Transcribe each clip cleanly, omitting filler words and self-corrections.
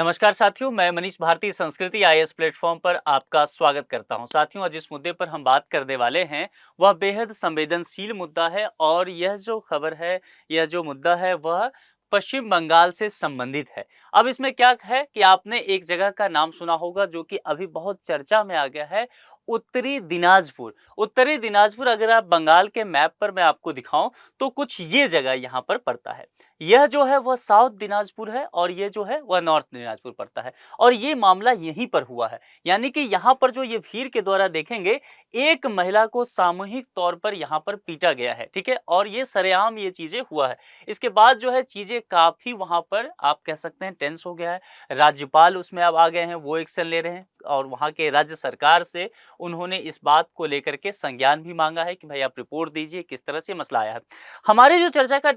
नमस्कार साथियों, मैं मनीष भारती संस्कृति आईएएस प्लेटफॉर्म पर आपका स्वागत करता हूं। साथियों, आज जिस मुद्दे पर हम बात करने वाले हैं वह बेहद संवेदनशील मुद्दा है और यह जो खबर है, यह जो मुद्दा है वह पश्चिम बंगाल से संबंधित है। अब इसमें क्या है कि आपने एक जगह का नाम सुना होगा जो कि अभी बहुत चर्चा में आ गया है, उत्तरी दिनाजपुर। उत्तरी दिनाजपुर अगर आप बंगाल के मैप पर मैं आपको दिखाऊं तो कुछ ये जगह यहाँ पर पड़ता है। यह जो है वह साउथ दिनाजपुर है और ये जो है वह नॉर्थ दिनाजपुर पड़ता है और ये मामला यहीं पर हुआ है। यानी कि यहाँ पर जो ये भीड़ के द्वारा देखेंगे, एक महिला को सामूहिक तौर पर यहाँ पर पीटा गया है, ठीक है, और ये सरेआम ये चीजें हुआ है। इसके बाद जो है चीजें काफी वहां पर आप कह सकते हैं टेंस हो गया है। राज्यपाल उसमें अब आ गए हैं, वो एक्शन ले रहे हैं और वहाँ के राज्य सरकार से उन्होंने इस बात को लेकर के संज्ञान भी मांगा है कि भाई आप रिपोर्ट दीजिए किस तरह से मसला आया है। हमारे जो चर्चा का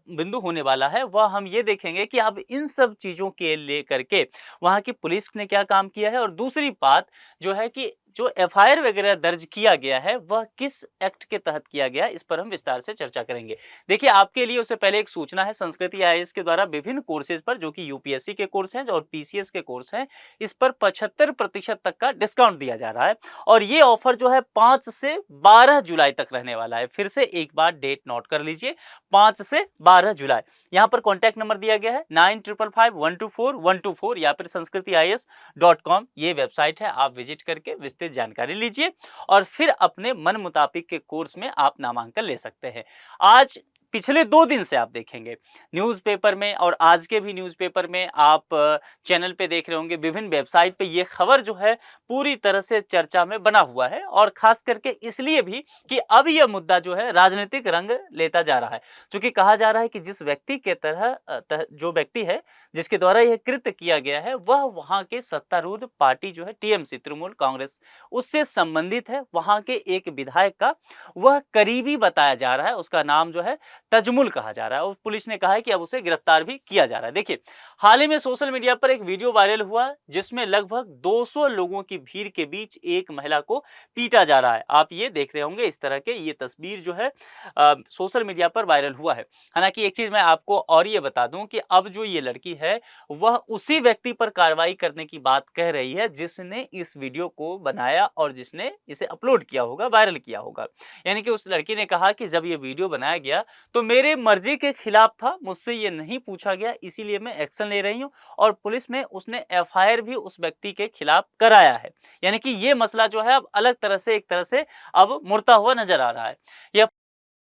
बिंदु होने वाला है वह हम ये देखेंगे कि अब इन सब चीज़ों के लेकर के वहाँ की पुलिस ने क्या काम किया है और दूसरी बात जो है कि जो एफआईआर वगैरह दर्ज किया गया है वह किस एक्ट के तहत किया गया, इस पर हम विस्तार से चर्चा करेंगे। देखिए, आपके लिए उससे पहले एक सूचना है, संस्कृति आईएएस के द्वारा विभिन्न कोर्सेज पर जो कि यूपीएससी के कोर्स हैं और पीसीएस के कोर्स हैं, इस पर 75% तक का डिस्काउंट दिया जा रहा है और ये ऑफर जो है 5 से 12 जुलाई तक रहने वाला है। फिर से एक बार डेट नोट कर लीजिए, 5 से 12 जुलाई। यहाँ पर कॉन्टैक्ट नंबर दिया गया है 9555124124 या फिर sanskritIAS.com, ये वेबसाइट है, आप विजिट करके विस्तृत जानकारी लीजिए और फिर अपने मन मुताबिक के कोर्स में आप नामांकन ले सकते हैं। आज पिछले 2 दिन से आप देखेंगे न्यूज़पेपर में और आज के भी न्यूज़पेपर में, आप चैनल पे देख रहे होंगे, विभिन्न वेबसाइट पे ये खबर जो है पूरी तरह से चर्चा में बना हुआ है और खास करके इसलिए भी कि अब यह मुद्दा जो है राजनीतिक रंग लेता जा रहा है। क्योंकि कहा जा रहा है कि जिस व्यक्ति के जो व्यक्ति है जिसके द्वारा यह कृत्य किया गया है वह वहाँ के सत्तारूढ़ पार्टी जो है टीएमसी, तृणमूल कांग्रेस, उससे संबंधित है। वहाँ के एक विधायक का वह करीबी बताया जा रहा है, उसका नाम जो है तजमुल कहा जा रहा है और पुलिस ने कहा है कि अब उसे गिरफ्तार भी किया जा रहा है। देखिए, हाल ही में सोशल मीडिया पर एक वीडियो वायरल हुआ जिसमें लगभग 200 लोगों की भीड़ के बीच एक महिला को पीटा जा रहा है। आप ये देख रहे होंगे, इस तरह के ये तस्वीर जो है सोशल मीडिया पर वायरल हुआ है। हालांकि एक चीज मैं आपको और ये बता दूं कि अब जो ये लड़की है वह उसी व्यक्ति पर कार्रवाई करने की बात कह रही है जिसने इस वीडियो को बनाया और जिसने इसे अपलोड किया होगा, वायरल किया होगा। यानी कि उस लड़की ने कहा कि जब ये वीडियो बनाया गया तो मेरे मर्जी के खिलाफ था, मुझसे ये नहीं पूछा गया, इसीलिए मैं एक्शन ले रही हूं और पुलिस में उसने एफआईआर भी उस व्यक्ति के खिलाफ कराया है। यानी कि ये मसला जो है अब अलग तरह से, एक तरह से अब मुड़ता हुआ नजर आ रहा है। यह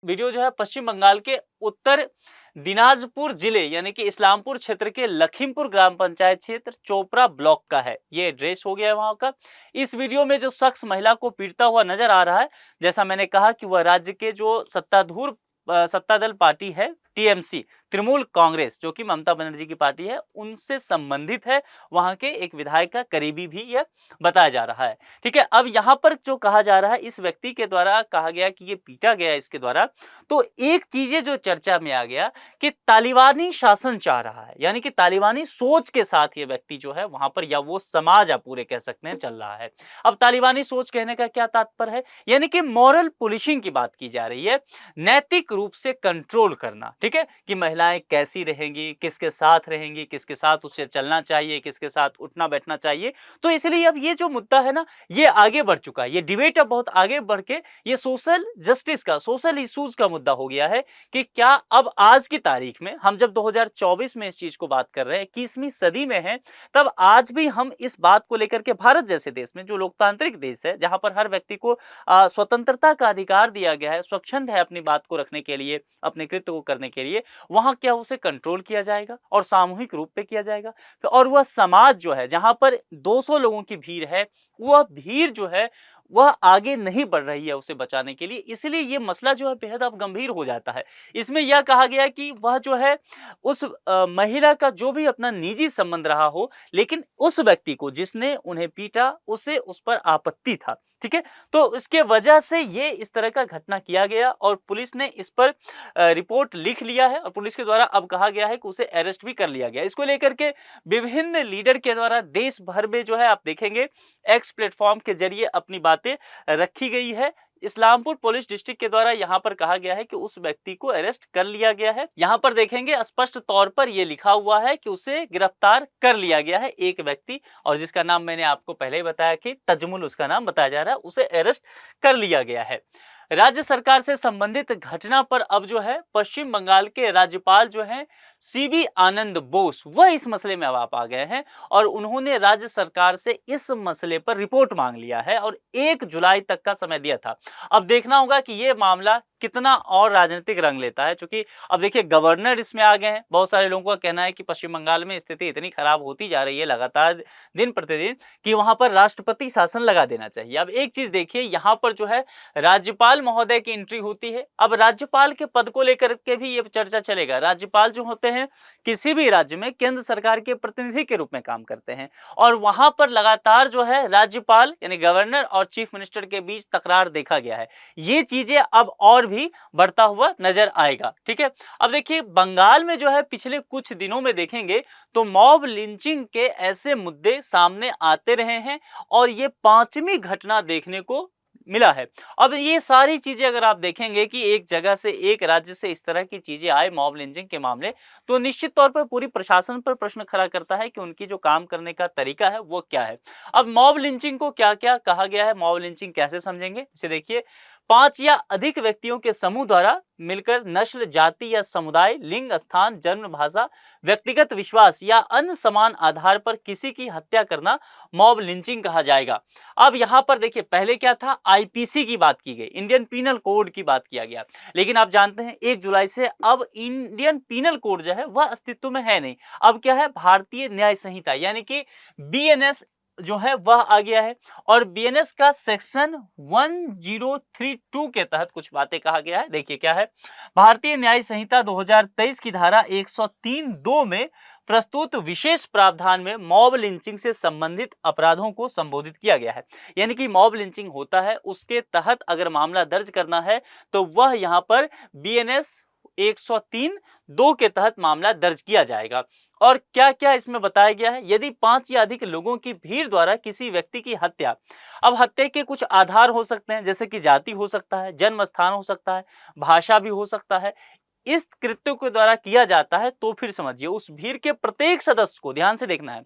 वीडियो जो है पश्चिम बंगाल के उत्तर दिनाजपुर जिले यानी कि इस्लामपुर क्षेत्र के लखीमपुर ग्राम पंचायत क्षेत्र चोपड़ा ब्लॉक का है। ये एड्रेस हो गया है वहां का। इस वीडियो में जो शख्स महिला को पीटता हुआ नजर आ रहा है, जैसा मैंने कहा कि वह राज्य के जो सत्तादल पार्टी है टीएमसी, तृणमूल कांग्रेस, जो कि ममता बनर्जी की पार्टी है, उनसे संबंधित है। वहां के एक विधायक का करीबी भी यह बताया जा रहा है। ठीक है, अब यहाँ पर जो कहा जा रहा है, इस व्यक्ति के द्वारा कहा गया कि ये पीटा गया इसके द्वारा, तो एक चीजें जो चर्चा में आ गया कि तालिबानी शासन चाह रहा है, यानी कि तालिबानी सोच के साथ ये व्यक्ति जो है वहां पर, या वो समाज आप पूरे कह सकते हैं, चल रहा है। अब तालिबानी सोच कहने का क्या तात्पर्य है, यानी कि मॉरल पुलिसिंग की बात की जा रही है, नैतिक रूप से कंट्रोल करना। ठीक है, कि महिलाएं कैसी रहेंगी, किसके साथ रहेंगी, किसके साथ उसे चलना चाहिए, किसके साथ उठना बैठना चाहिए। तो इसलिए अब ये जो मुद्दा है ना, ये आगे बढ़ चुका है, ये डिबेट अब बहुत आगे बढ़ के ये सोशल जस्टिस का, सोशल इश्यूज का मुद्दा हो गया है कि क्या अब आज की तारीख में, हम जब 2024 में इस चीज को बात कर रहे हैं, 21वीं सदी में है, तब आज भी हम इस बात को लेकर के भारत जैसे देश में, जो लोकतांत्रिक देश है, जहां पर हर व्यक्ति को स्वतंत्रता का अधिकार दिया गया है, स्वच्छंद है अपनी बात को रखने के लिए, अपने कृत्य को करने के लिए, वहां क्या उसे कंट्रोल किया जाएगा और सामूहिक रूप पे किया जाएगा। और वह समाज जो है जहां पर 200 लोगों की भीड़ है, वह भीड़ जो है वह आगे नहीं बढ़ रही है उसे बचाने के लिए। इसलिए ये मसला जो है बेहद अब गंभीर हो जाता है। इसमें यह कहा गया कि वह जो है उस महिला का जो भी अपना निजी संबंध रहा हो, लेकिन उस व्यक्ति को जिसने उन्हें पीटा उसे उस पर आपत्ति था। ठीक है, तो इसके वजह से ये इस तरह का घटना किया गया और पुलिस ने इस पर रिपोर्ट लिख लिया है और पुलिस के द्वारा अब कहा गया है कि उसे अरेस्ट भी कर लिया गया। इसको लेकर के विभिन्न लीडर के द्वारा देश भर में जो है आप देखेंगे एक्स प्लेटफॉर्म के जरिए अपनी बातें रखी गई है। इस्लामपुर पुलिस डिस्ट्रिक्ट के द्वारा यहाँ पर कहा गया है कि उस व्यक्ति को अरेस्ट कर लिया गया है। यहाँ पर देखेंगे स्पष्ट तौर पर यह लिखा हुआ है कि उसे गिरफ्तार कर लिया गया है एक व्यक्ति, और जिसका नाम मैंने आपको पहले ही बताया कि तजमुल उसका नाम बताया जा रहा है, उसे अरेस्ट कर लिया गया है। राज्य सरकार से संबंधित घटना पर अब जो है पश्चिम बंगाल के राज्यपाल जो हैं सीबी आनंद बोस, वह इस मसले में अब आप आ गए हैं और उन्होंने राज्य सरकार से इस मसले पर रिपोर्ट मांग लिया है और 1 जुलाई तक का समय दिया था। अब देखना होगा कि यह मामला कितना और राजनीतिक रंग लेता है, क्योंकि अब देखिए गवर्नर इसमें आ गए हैं। बहुत सारे लोगों का कहना है कि पश्चिम बंगाल में स्थिति इतनी खराब होती जा रही है लगातार दिन प्रतिदिन कि वहां पर राष्ट्रपति शासन लगा देना चाहिए। अब एक चीज देखिए, यहाँ पर जो है राज्यपाल महोदय की एंट्री होती है। अब राज्यपाल के पद को लेकर के भी ये चर्चा चलेगा। राज्यपाल जो होते हैं किसी भी राज्य में केंद्र सरकार के प्रतिनिधि के रूप में काम करते हैं और वहां पर लगातार जो है राज्यपाल यानी गवर्नर और चीफ मिनिस्टर के बीच तकरार देखा गया है। ये चीजें अब और भी बढ़ता हुआ नजर आएगा। ठीक है, अब देखिए बंगाल में जो है पिछले कुछ दिनों में देखेंगे तो मॉब लिंचिंग के ऐसे मुद्दे सामने आते रहे हैं और ये 5वीं घटना देखने को मिला है। अब ये सारी चीजें अगर आप देखेंगे कि एक जगह से, एक राज्य से इस तरह की चीजें आए मॉब लिंचिंग के मामले, तो निश्चित तौर पर पूरी प्रशासन पर प्रश्न खड़ा करता है कि उनकी जो काम करने का तरीका है वो क्या है। अब मॉब लिंचिंग को क्या क्या कहा गया है, मॉब लिंचिंग कैसे समझेंगे इसे देखिए। 5 या अधिक व्यक्तियों के समूह द्वारा मिलकर नस्ल, जाति या समुदाय, लिंग, स्थान, जन्म, भाषा, व्यक्तिगत विश्वास या अन्य समान आधार पर किसी की हत्या करना मॉब लिंचिंग कहा जाएगा। अब यहाँ पर देखिए पहले क्या था, आईपीसी की बात की गई, इंडियन पीनल कोड की बात किया गया, लेकिन आप जानते हैं 1 जुलाई से अब इंडियन पीनल कोड जो है वह अस्तित्व में है नहीं। अब क्या है, भारतीय न्याय संहिता यानी कि बीएनएस जो है वह आ गया है और बीएनएस का सेक्शन 1032 के तहत कुछ बातें कहा गया है। देखिए क्या है, भारतीय न्याय संहिता 2023 की धारा 103(2) में प्रस्तुत विशेष प्रावधान में मॉब लिंचिंग से संबंधित अपराधों को संबोधित किया गया है। यानी कि मॉब लिंचिंग होता है, उसके तहत अगर मामला दर्ज करना है तो वह यहाँ पर बीएनएस 103(2) के तहत मामला दर्ज किया जाएगा। और क्या क्या इसमें बताया गया है, यदि 5 या अधिक लोगों की भीड़ द्वारा किसी व्यक्ति की हत्या, अब हत्या के कुछ आधार हो सकते हैं जैसे कि जाति हो सकता है, जन्म स्थान हो सकता है, भाषा भी हो सकता है, इस कृत्यों के द्वारा किया जाता है, तो फिर समझिए उस भीड़ के प्रत्येक सदस्य को ध्यान से देखना है,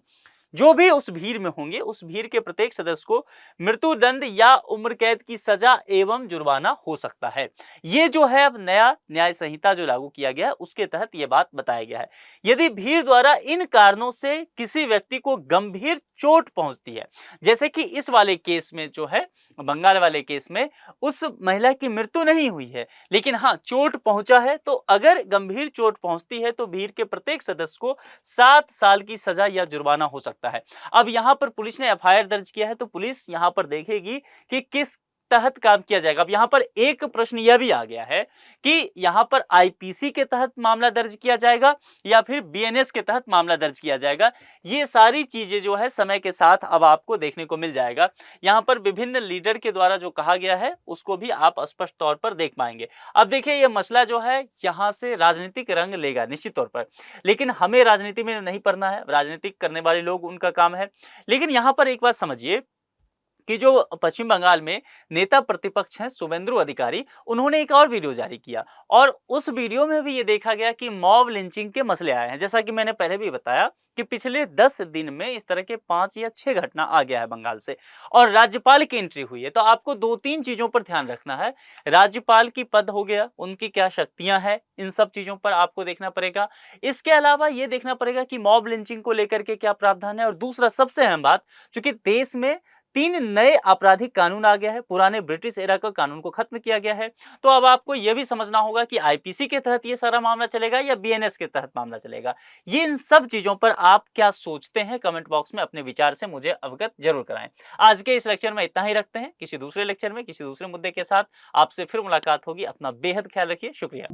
जो भी उस भीड़ में होंगे उस भीड़ के प्रत्येक सदस्य को मृत्युदंड या उम्र कैद की सजा एवं जुर्माना हो सकता है। ये जो है अब नया न्याय संहिता जो लागू किया गया है उसके तहत ये बात बताया गया है। यदि भीड़ द्वारा इन कारणों से किसी व्यक्ति को गंभीर चोट पहुंचती है, जैसे कि इस वाले केस में जो है बंगाल वाले केस में उस महिला की मृत्यु नहीं हुई है लेकिन हाँ चोट पहुंचा है, तो अगर गंभीर चोट पहुंचती है तो भीड़ के प्रत्येक सदस्य को 7 साल की सजा या जुर्माना हो सकता है। अब यहां पर पुलिस ने एफआईआर दर्ज किया है तो पुलिस यहां पर देखेगी कि किस तहत काम किया जाएगा। अब यहां पर एक प्रश्न यह भी आ गया है कि यहां पर आईपीसी के तहत मामला दर्ज किया जाएगा या फिर बीएनएस के तहत मामला दर्ज किया जाएगा। ये सारी चीजें जो है समय के साथ अब आपको देखने को मिल जाएगा। यहां पर विभिन्न लीडर के द्वारा जो कहा गया है उसको भी आप स्पष्ट तौर पर देख पाएंगे। अब देखिए ये मसला जो है यहां से राजनीतिक रंग लेगा निश्चित तौर पर, लेकिन हमें राजनीति में नहीं पड़ना है, राजनीतिक करने वाले लोग उनका काम है। लेकिन यहां पर एक बात समझिए कि जो पश्चिम बंगाल में नेता प्रतिपक्ष हैं शुभेंदु अधिकारी, उन्होंने एक और वीडियो जारी किया और उस वीडियो में भी ये देखा गया कि मॉब लिंचिंग के मसले आए हैं। जैसा कि मैंने पहले भी बताया कि पिछले 10 दिन में इस तरह के 5 या 6 घटना आ गया है बंगाल से और राज्यपाल की एंट्री हुई है। तो आपको 2-3 चीजों पर ध्यान रखना है। राज्यपाल की पद हो गया, उनकी क्या शक्तियां हैं, इन सब चीजों पर आपको देखना पड़ेगा। इसके अलावा ये देखना पड़ेगा कि मॉब लिंचिंग को लेकर के क्या प्रावधान है। और दूसरा सबसे अहम बात, चूंकि देश में 3 नए आपराधिक कानून आ गया है, पुराने ब्रिटिश एरा का कानून को खत्म किया गया है, तो अब आपको यह भी समझना होगा कि आईपीसी के तहत ये सारा मामला चलेगा या बीएनएस के तहत मामला चलेगा। ये इन सब चीजों पर आप क्या सोचते हैं, कमेंट बॉक्स में अपने विचार से मुझे अवगत जरूर कराएं। आज के इस लेक्चर में इतना ही रखते हैं, किसी दूसरे लेक्चर में किसी दूसरे मुद्दे के साथ आपसे फिर मुलाकात होगी। अपना बेहद ख्याल रखिए, शुक्रिया।